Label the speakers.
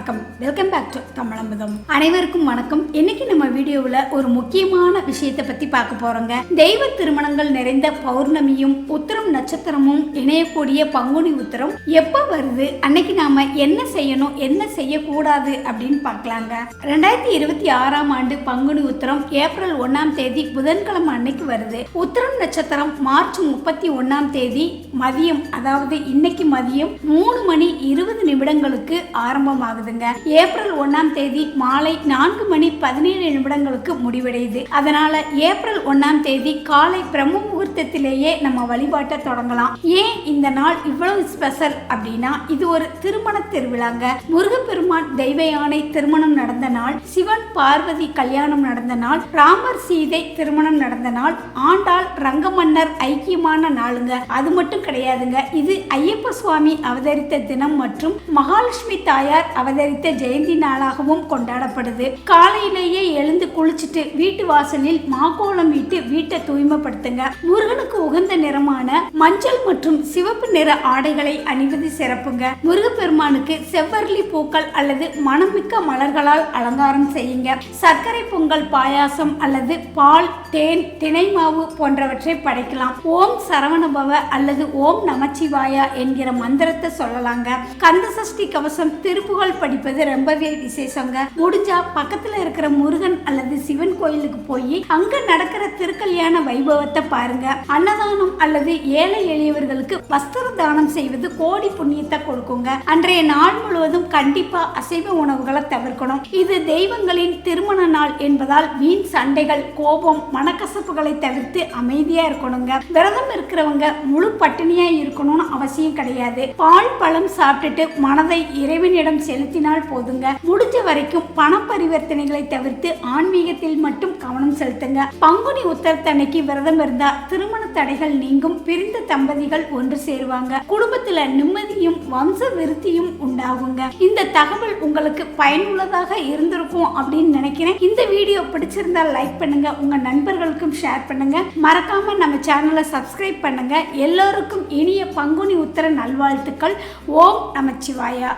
Speaker 1: வணக்கம். Welcome back to தமிழம்பதம். அனைவருக்கும் வணக்கம். இன்னைக்கு நம்ம வீடியோவில் ஒரு முக்கியமான விஷயத்தை பத்தி பார்க்க போறோங்க. தெய்வ திருமணங்கள் நிறைந்த பௌர்ணமியும் உத்திரம் நட்சத்திரமும் இணையக்கூடிய பங்குனி உத்திரம் எப்ப வருது, அன்னைக்கு நாம என்ன செய்யணும் என்ன செய்யக்கூடாது அப்படின்னு பார்க்கலாங்க. 2026ஆம் ஆண்டு பங்குனி உத்திரம் ஏப்ரல் 1ஆம் தேதி புதன்கிழமை அன்னைக்கு வருது. உத்திரம் நட்சத்திரம் மார்ச் 31ஆம் தேதி மதியம், அதாவது இன்னைக்கு மதியம் 3:20 ஆரம்பமாகுதுங்க. ஏப்ரல் 1ஆம் தேதி மாலை 4:17 முடிவடையுது. அதனால ஏப்ரல் 1ஆம் தேதி காலை பிரம்ம முகூர்த்தத்திலேயே நம்ம வழிபாட்டை தொடங்கலாம். ஏன் இந்த நாள் இவ்வளவு ஸ்பெஷல் அப்படின்னா, இது ஒரு திருமண திருவிழாங்க. முருகப்பெருமான் தெய்வ யானை திருமணம் நடந்த நாள், சிவன் பார்வதி கல்யாணம் நடந்த நாள், ராமர் சீதை திருமணம் நடந்த நாள், ஆண்டாள் ரங்கமன்னர் ஐக்கியமான நாளுங்க. அது மட்டும் கிடையாதுங்க, இது ஐயப்ப சுவாமி அவதரித்த தினம் மற்றும் மகாலட்சுமி தாயார் அவதரித்த ஜெயந்தி நாளாகவும் கொண்டாடப்படுது. காலையிலேயே எழுந்து குளிச்சுட்டு வீட்டு வாசலில் மாக்கோலம் விட்டு வீட்டை தூய்மைப்படுத்துங்க. முருகனுக்கு உகந்த நிறமான மஞ்சள் மற்றும் சிவப்பு நிற ஆடைகளை அணிவது சிறப்புங்க. முருகப்பெருமானுக்கு செவ்வரளி பூக்கள் அல்லது மணமிக்க மலர்களால் அலங்காரம் செய்யுங்க. சர்க்கரை பொங்கல் பாயாசம் அல்லது பால், தேன், திணை மாவு போன்றவற்றை படைக்கலாம். ஓம் சரவணபவ அல்லது ஓம் நமச்சிவாயா என்கிற மந்திரத்தை சொல்லலாங்க. கந்த சஷ்டி கவசம் திருப்புகழ் படிப்பது ரொம்பவே விசேஷங்க. முடிஞ்சா பக்கத்துல இருக்கிற முருகன் அல்லது சிவன் கோயிலுக்கு போய் அங்க நடக்கிற திருக்கல்யாண வைபவத்தை பாருங்க. அன்னதானம் அல்லது ஏழை எளியவர்களுக்கு வஸ்திர தானம் செய்வது கோடி புண்ணியத்தை கொடுக்குங்க. அன்றைய நாள் முழுவதும் கண்டிப்பா அசைவ உணவுகளை தவிர்க்கணும். இது தெய்வங்களின் திருமண நாள் என்பதால் வீண் சண்டைகள், கோபம், மனக்கசப்புகளை தவிர்த்து அமைதியா இருக்கணுங்க. விரதம் இருக்கிறவங்க முழு பட்டினியா இருக்கணும்னு அவசியம் கிடையாது. பால் பழம் சாப்பிட்டுட்டு மனதை இறைவனிடம் செலுத்தினால் போதுங்க. முடிஞ்ச வரைக்கும் பண பரிவர்த்தனைகளை தவிர்த்து ஆன்மீகத்தில் மட்டும் கவனம் செலுத்துங்க. பங்குனி உத்தரத்தன்னைக்கு விரதம் இருந்தா திருமண தடைகள் நீங்கும். பிரிந்த தம்பதிகள் ஒன்று சேருவாங்க. குடும்பத்துல நிம்மதியும் வம்ச விருத்தியும் உண்டாகுங்க. இந்த தகவல் உங்களுக்கு பயனுள்ளதாக இருந்திருக்கும் அப்படின்னு நினைக்கிறேன். இந்த வீடியோ பிடிச்சிருந்தா லைக் பண்ணுங்க, உங்க நண்பர்களுக்கும் ஷேர் பண்ணுங்க. மறக்காம நம்ம சேனலை சப்ஸ்கிரைப் பண்ணுங்க. எல்லோருக்கும் இனிய பங்குனி உத்தர நல்வாழ்த்துக்கள். ஓம் நமச்சிவாயா.